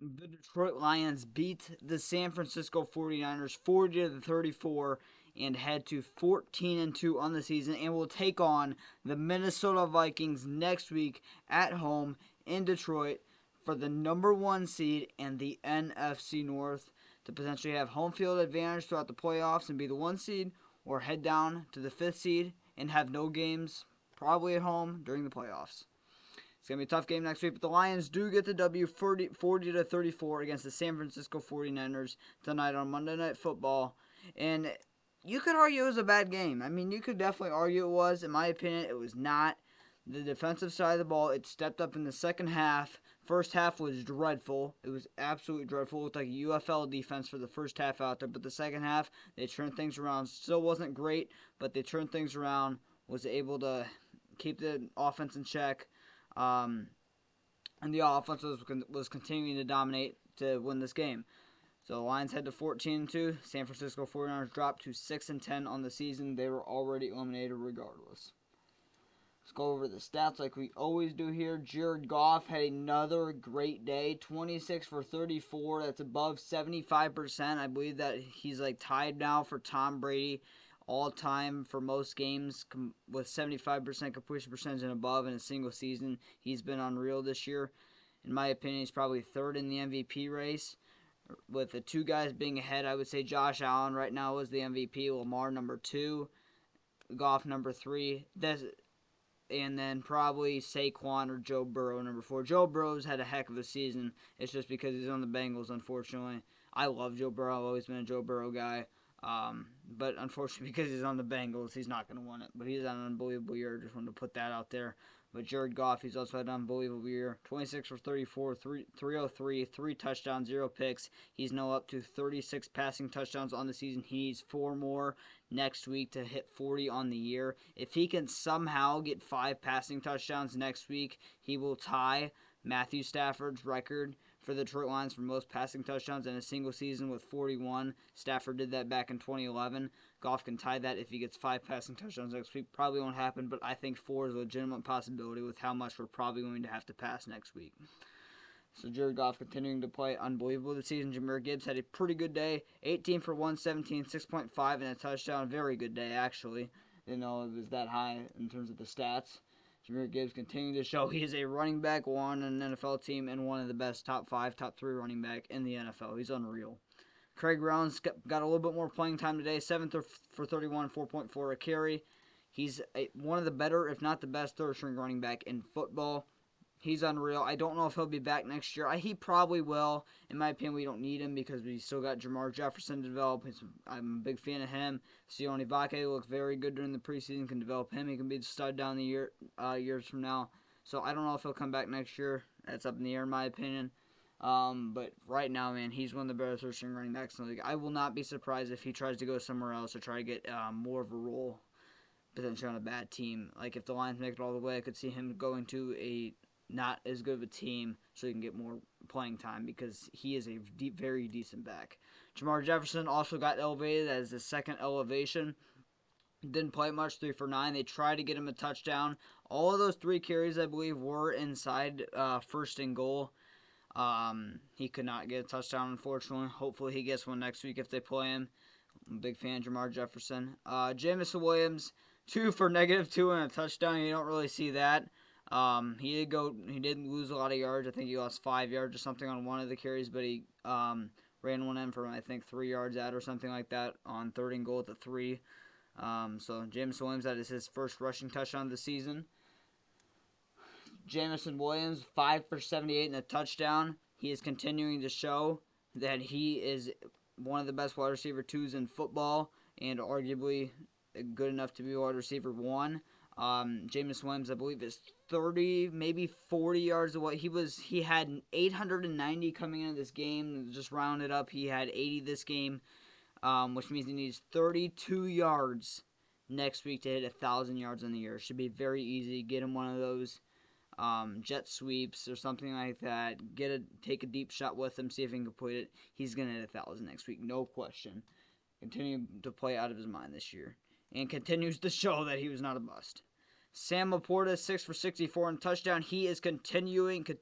The Detroit Lions beat the San Francisco 49ers 40 to 34 and head to 14 and 2 on the season and will take on the Minnesota Vikings next week at home in Detroit for the number 1 seed and the NFC North to potentially have home field advantage throughout the playoffs and be the 1 seed, or head down to the 5th seed and have no games probably at home during the playoffs. It's going to be a tough game next week, but the Lions do get the W 40 to 34 against the San Francisco 49ers tonight on Monday Night Football. And you could argue it was a bad game. I mean, you could definitely argue it was. In my opinion, it was not. The defensive side of the ball, it stepped up in the second half. First half was dreadful. It was absolutely dreadful. It looked like a UFL defense for the first half out there. But the second half, they turned things around. Still wasn't great, but they turned things around. Was able to keep the offense in check. Um, and the offense was continuing to dominate to win this game. So the Lions head to 14-2. San Francisco 49ers dropped to 6-10 on the season. They were already eliminated regardless. Let's go over the stats like we always do here. Jared Goff had another great day. 26 for 34. That's above 75%. I believe that he's like tied now for Tom Brady all time for most games with 75% completion percentage and above in a single season. He's been unreal this year. In my opinion, he's probably third in the MVP race. With the two guys being ahead, I would say Josh Allen right now is the MVP, Lamar number 2, Goff number 3, and then probably Saquon or Joe Burrow number 4. Joe Burrow's had a heck of a season. It's just because he's on the Bengals, unfortunately. I love Joe Burrow. I've always been a Joe Burrow guy. But unfortunately, because he's on the Bengals, he's not going to win it. But he's had an unbelievable year. Just wanted to put that out there. But Jared Goff, he's also had an unbelievable year. 26 for 34, 303, 3 touchdowns, 0 picks. He's now up to 36 passing touchdowns on the season. He needs 4 more next week to hit 40 on the year. If he can somehow get 5 passing touchdowns next week, he will tie Matthew Stafford's record for the Detroit Lions for most passing touchdowns in a single season with 41. Stafford did that back in 2011. Goff can tie that if he gets 5 passing touchdowns next week. Probably won't happen, but I think 4 is a legitimate possibility with how much we're probably going to have to pass next week. So Jared Goff continuing to play unbelievable this season. Jahmyr Gibbs had a pretty good day. 18 for 117, 6.5 and a touchdown. Very good day, actually. Didn't know it was that high in terms of the stats. Jahmyr Gibbs continuing to show he is a running back one in an NFL team and one of the best top 5, top 3 running back in the NFL. He's unreal. Craig Brown's got a little bit more playing time today. 7 for 31, 4.4 a carry. He's one of the better, if not the best, third-string running back in football. He's unreal. I don't know if he'll be back next year. He probably will. In my opinion, we don't need him because we still got Jamar Jefferson to develop. I'm a big fan of him. Sione Vake looked very good during the preseason. Can develop him. He can be the stud down the years from now. So I don't know if he'll come back next year. That's up in the air in my opinion. But right now, man, he's one of the better third-string running backs in the league. I will not be surprised if he tries to go somewhere else or try to get more of a role, potentially on a bad team. Like if the Lions make it all the way, I could see him going to a not as good of a team so he can get more playing time because he is a very decent back. Jamar Jefferson also got elevated as the second elevation. Didn't play much, 3 for 9. They tried to get him a touchdown. All of those 3 carries, I believe, were inside first and goal. He could not get a touchdown, unfortunately. Hopefully he gets one next week if they play him. I'm a big fan of Jamar Jefferson. Jamison Williams, 2 for -2 and a touchdown. You don't really see that. He did lose a lot of yards. I think he lost 5 yards or something on one of the carries, but he ran one in from I think 3 yards out or something like that on 3rd and goal at the 3. So Jamison Williams, that is his first rushing touchdown of the season. Jamison Williams, 5 for 78 and a touchdown. He is continuing to show that he is one of the best wide receiver 2s in football and arguably good enough to be wide receiver 1. Jamison Williams, I believe, is 30, maybe 40 yards away. He had 890 coming into this game. Just rounded up, he had 80 this game, which means he needs 32 yards next week to hit 1,000 yards in the year. Should be very easy. Get him one of those jet sweeps or something like that. Take a deep shot with him, see if he can complete it. He's gonna hit 1,000 next week, no question. Continue to play out of his mind this year, and continues to show that he was not a bust. Sam Laporta, 6 for 64 and touchdown. He is continuing to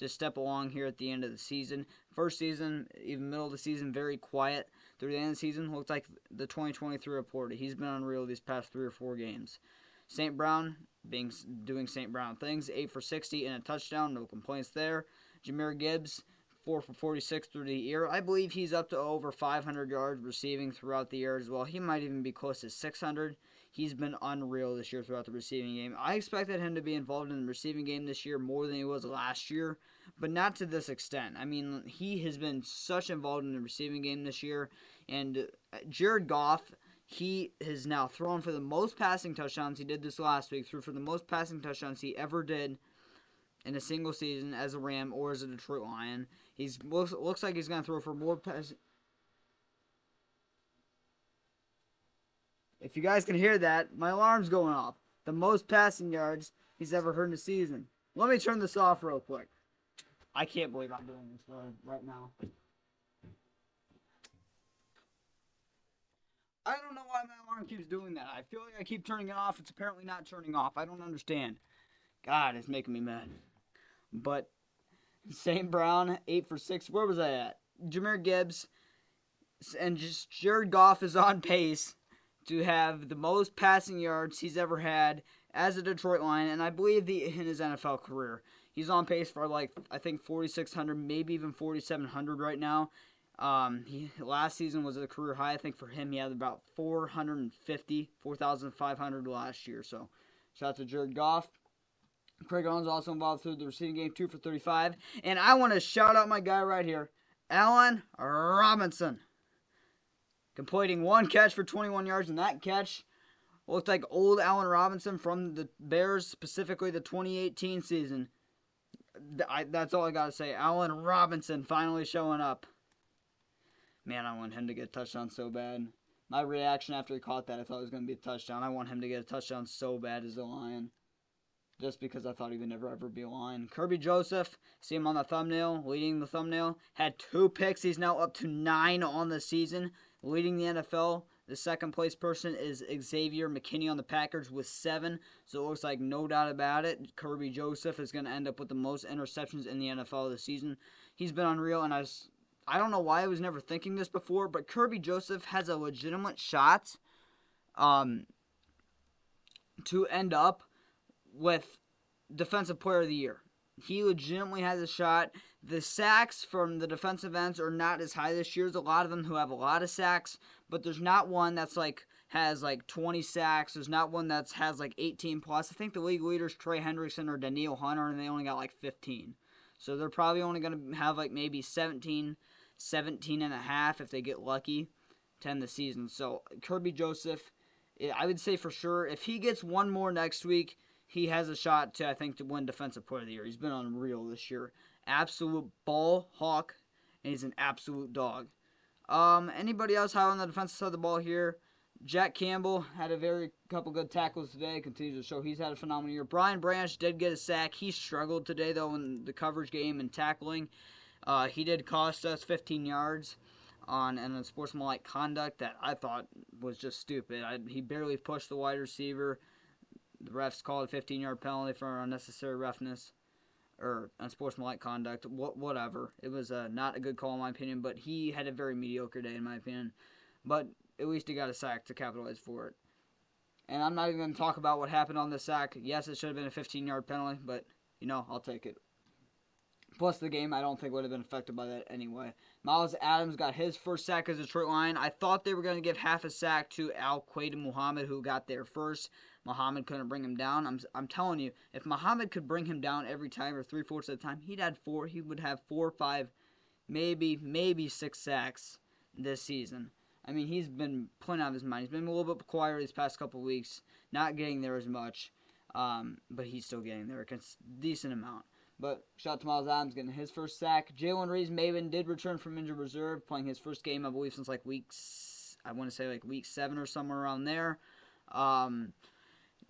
step along here at the end of the season. First season, even middle of the season, very quiet. Through the end of the season, looked like the 2023 Laporta. He's been unreal these past 3 or 4 games. St. Brown, doing St. Brown things, 8 for 60 and a touchdown. No complaints there. Jahmyr Gibbs, 4 for 46 through the year. I believe he's up to over 500 yards receiving throughout the year as well. He might even be close to 600. He's been unreal this year throughout the receiving game. I expected him to be involved in the receiving game this year more than he was last year, but not to this extent. I mean, he has been such involved in the receiving game this year. And Jared Goff, he has now thrown for the most passing touchdowns. He did this last week. Threw for the most passing touchdowns he ever did in a single season as a Ram or as a Detroit Lion. Looks like he's going to throw for more pass. If you guys can hear that, my alarm's going off. The most passing yards he's ever heard in a season. Let me turn this off real quick. I can't believe I'm doing this right now. I don't know why my alarm keeps doing that. I feel like I keep turning it off. It's apparently not turning off. I don't understand. God, it's making me mad. But St. Brown, 8 for 6. Where was I at? Jahmyr Gibbs and just Jared Goff is on pace to have the most passing yards he's ever had as a Detroit Lion, and I believe in his NFL career. He's on pace for I think 4,600, maybe even 4,700 right now. Last season was a career high. I think for him, he had about 4,500 last year. So, shout out to Jared Goff. Craig Owens also involved through the receiving game, 2 for 35. And I want to shout out my guy right here, Allen Robinson. Completing 1 catch for 21 yards, and that catch looked like old Allen Robinson from the Bears, specifically the 2018 season. That's all I got to say. Allen Robinson finally showing up. Man, I want him to get a touchdown so bad. My reaction after he caught that, I thought it was going to be a touchdown. I want him to get a touchdown so bad as a Lion. Just because I thought he would never ever be a Lion. Kirby Joseph, see him on the thumbnail, leading the thumbnail. Had 2 picks. He's now up to 9 on the season, leading the NFL. The second place person is Xavier McKinney on the Packers with 7. So it looks like no doubt about it, Kirby Joseph is going to end up with the most interceptions in the NFL this season. He's been unreal, and I don't know why I was never thinking this before, but Kirby Joseph has a legitimate shot to end up with Defensive Player of the Year. He legitimately has a shot. The sacks from the defensive ends are not as high this year. There's a lot of them who have a lot of sacks, but there's not one that's has 20 sacks. There's not one that has 18 plus. I think the league leaders, Trey Hendrickson or Daniil Hunter, and they only got 15. So they're probably only going to have maybe 17 and a half if they get lucky to end the season. So Kirby Joseph, I would say for sure, if he gets one more next week, he has a shot to win Defensive Player of the Year. He's been unreal this year. Absolute ball hawk, and he's an absolute dog. Anybody else high on the defensive side of the ball here? Jack Campbell had a couple good tackles today. Continues to show he's had a phenomenal year. Brian Branch did get a sack. He struggled today, though, in the coverage game and tackling. He did cost us 15 yards on a sportsmanlike conduct that I thought was just stupid. He barely pushed the wide receiver. The refs called a 15-yard penalty for unnecessary roughness or unsportsmanlike conduct. Whatever. It was not a good call in my opinion, but he had a very mediocre day in my opinion. But at least he got a sack to capitalize for it. And I'm not even going to talk about what happened on the sack. Yes, it should have been a 15-yard penalty, but, I'll take it. Plus, the game, I don't think would have been affected by that anyway. Miles Adams got his first sack as a Detroit Lion. I thought they were going to give half a sack to Al-Qaeda Muhammad, who got there first. Muhammad couldn't bring him down. I'm telling you, if Muhammad could bring him down every time or 3/4 of the time, he would have 4 or 5, maybe 6 sacks this season. I mean, he's been playing out of his mind. He's been a little bit quieter these past couple of weeks, not getting there as much, but he's still getting there a decent amount. But shout out to Miles Adams getting his first sack. Jalen Reeves-Maybin did return from injured reserve, playing his first game, I believe, since week 7 or somewhere around there.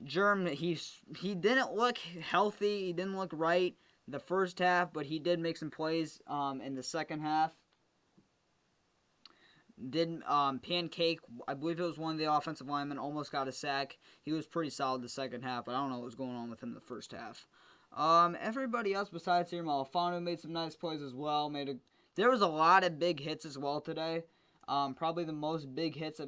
Germ, he didn't look healthy. He didn't look right the first half, but he did make some plays in the second half. Pancake, I believe it was one of the offensive linemen, almost got a sack. He was pretty solid the second half, but I don't know what was going on with him the first half. Everybody else besides here, Malafano made some nice plays as well. There was a lot of big hits as well today. Probably the most big hits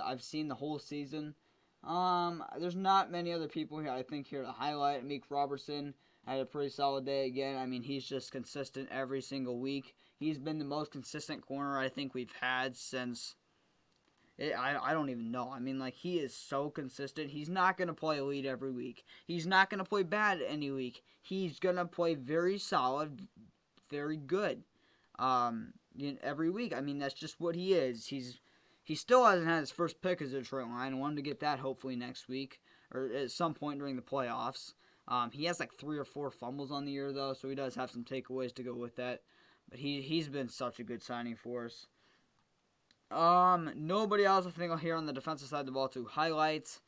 I've seen the whole season. There's not many other people here I think here to highlight. Meek Robertson had a pretty solid day again. I mean, he's just consistent every single week. He's been the most consistent corner I think we've had since. I don't even know. I mean, like, he is so consistent. He's not going to play elite every week. He's not going to play bad any week. He's going to play very solid, very good every week. I mean, that's just what he is. He still hasn't had his first pick as a Detroit Lion. I want him to get that hopefully next week or at some point during the playoffs. He has like 3 or 4 fumbles on the year, though, so he does have some takeaways to go with that. But he's been such a good signing for us. Nobody else I think I'll hear on the defensive side of the ball to highlight.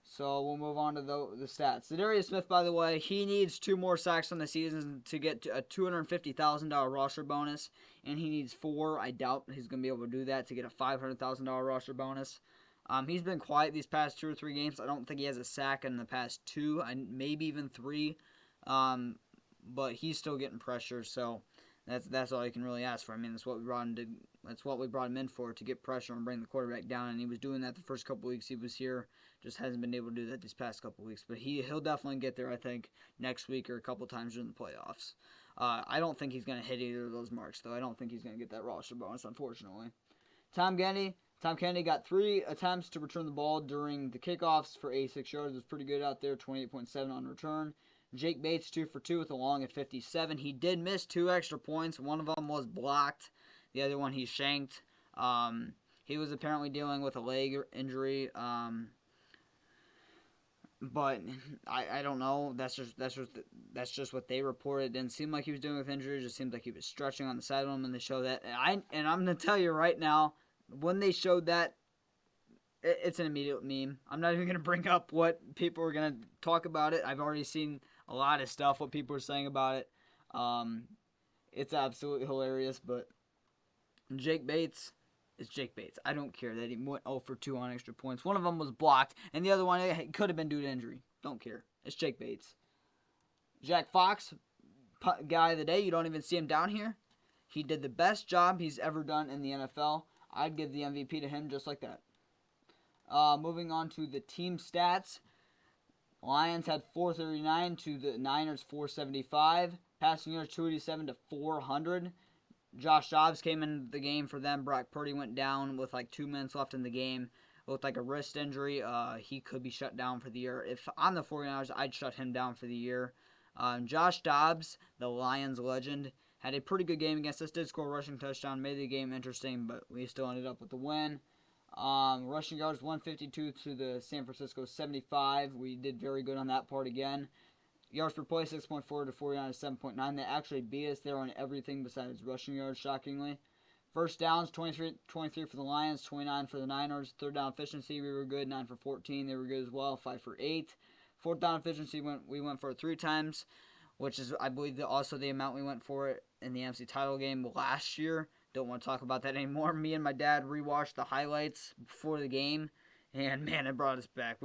So we'll move on to the stats. Zadarius Smith, by the way, he needs 2 more sacks on the season to get a $250,000 roster bonus, and he needs 4. I doubt he's going to be able to do that to get a $500,000 roster bonus. He's been quiet these past 2 or 3 games. I don't think he has a sack in the past 2, maybe even 3. But he's still getting pressure, so that's all you can really ask for. I mean, that's what we brought him in for, to get pressure and bring the quarterback down, and he was doing that the first couple weeks he was here. Just hasn't been able to do that these past couple weeks, but he'll definitely get there, I think, next week or a couple times during the playoffs. I don't think he's going to hit either of those marks, though. I don't think he's going to get that roster bonus, unfortunately. Tom Kennedy got 3 attempts to return the ball during the kickoffs for 86 yards. It was pretty good out there, 28.7 on return. Jake Bates, 2 for 2 with a long at 57. He did miss 2 extra points. One of them was blocked. The other one he shanked. He was apparently dealing with a leg injury. But I don't know. That's just what they reported. It didn't seem like he was dealing with injuries. It just seemed like he was stretching on the side of him, and they showed that. And I'm gonna tell you right now, when they showed that, it's an immediate meme. I'm not even gonna bring up what people are gonna talk about it. I've already seen a lot of stuff what people are saying about it. It's absolutely hilarious. But Jake Bates. It's Jake Bates. I don't care that he went 0 for 2 on extra points. One of them was blocked, and the other one it could have been due to injury. Don't care. It's Jake Bates. Jack Fox, guy of the day. You don't even see him down here. He did the best job he's ever done in the NFL. I'd give the MVP to him just like that. Moving on to the team stats. Lions had 439 to the Niners 475. Passing yards 287 to 400. Josh Dobbs came into the game for them. Brock Purdy went down with like 2 minutes left in the game. It looked like a wrist injury. He could be shut down for the year. If I'm the 49ers, I'd shut him down for the year. Josh Dobbs, the Lions legend, had a pretty good game against us. Did score a rushing touchdown. Made the game interesting, but we still ended up with the win. Rushing yards 152 to the San Francisco 75. We did very good on that part again. Yards per play, 6.4 to 49 to 7.9. They actually beat us there on everything besides rushing yards, shockingly. First downs, 23 for the Lions, 29 for the Niners. Third down efficiency, we were good, 9 for 14. They were good as well, 5 for 8. Fourth down efficiency, we went for it 3 times, which is, I believe, also the amount we went for it in the NFC title game last year. Don't want to talk about that anymore. Me and my dad rewatched the highlights before the game, and man, it brought us back.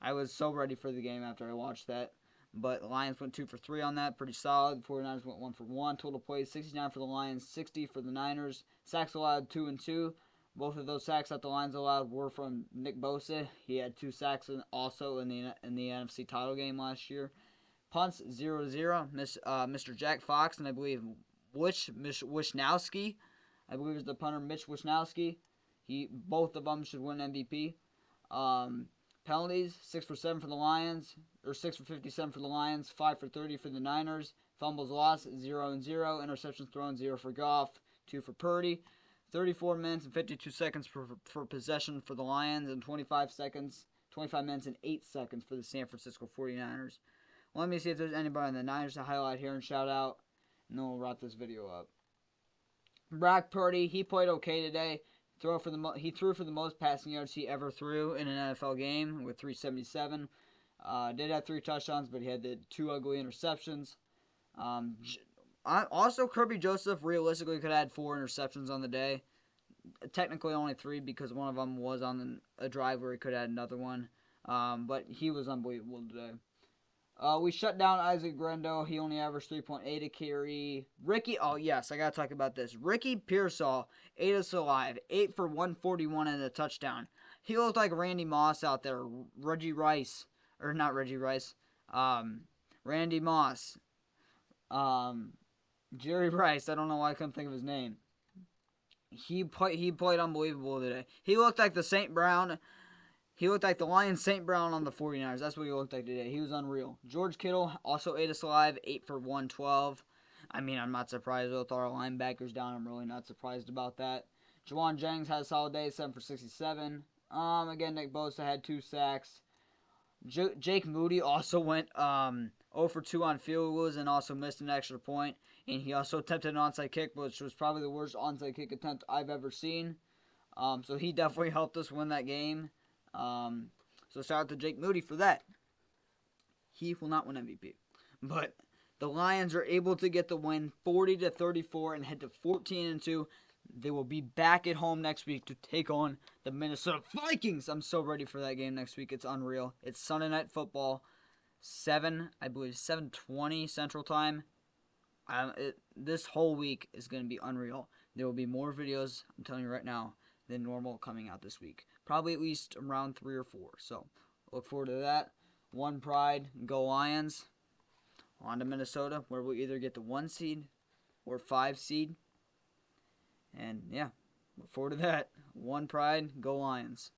I was so ready for the game after I watched that. But the Lions went 2 for 3 on that. Pretty solid. The 49ers went 1 for 1. Total plays, 69 for the Lions, 60 for the Niners. Sacks allowed, 2 and 2. Both of those sacks that the Lions allowed were from Nick Bosa. He had 2 sacks also in the NFC title game last year. Punts, 0-0. Mr. Jack Fox and I believe Wishnowski. I believe it's the punter, Mitch Wishnowski. Both of them should win MVP. Penalties, 6 for 7 for the Lions, or 6 for 57 for the Lions, 5 for 30 for the Niners. Fumbles lost, 0 and 0. Interceptions thrown, 0 for Goff, 2 for Purdy. 34 minutes and 52 seconds for possession for the Lions, and 25 minutes and 8 seconds for the San Francisco 49ers. Let me see if there's anybody on the Niners to highlight here and shout out, and then we'll wrap this video up. Brock Purdy, he played okay today. He threw for the most passing yards he ever threw in an NFL game with 377. Did have 3 touchdowns, but he had the 2 ugly interceptions. Also, Kirby Joseph realistically could have had 4 interceptions on the day. technically only 3 because one of them was on a drive where he could have had another one. But he was unbelievable today. We shut down Isaac Grendo. He only averaged 3.8 a carry. Oh yes, I gotta talk about this. Ricky Pearsall ate us alive. 8 for 141 and a touchdown. He looked like Randy Moss out there. Reggie Rice, or not Reggie Rice. Randy Moss. Jerry Rice. I don't know why I couldn't think of his name. He played unbelievable today. He looked like the St. Brown. He looked like the Lions St. Brown on the 49ers. That's what he looked like today. He was unreal. George Kittle also ate us alive, 8 for 112. I mean, I'm not surprised with our linebackers down. I'm really not surprised about that. Juwan Jennings had a solid day, 7 for 67. Again, Nick Bosa had 2 sacks. Jake Moody also went 0 for 2 on field goals and also missed an extra point. And he also attempted an onside kick, which was probably the worst onside kick attempt I've ever seen. So he definitely helped us win that game. So shout out to Jake Moody for that. He will not win MVP. But the Lions are able to get the win 40-34 and head to 14-2. They will be back at home next week to take on the Minnesota Vikings. I'm so ready for that game next week. It's unreal. It's Sunday Night Football, 7:20 Central Time. This whole week is going to be unreal. There will be more videos, I'm telling you right now, than normal coming out this week. Probably at least around 3 or 4. So look forward to that. One pride, go Lions. On to Minnesota, where we'll either get the 1 seed or 5 seed. And yeah, look forward to that. One pride, go Lions.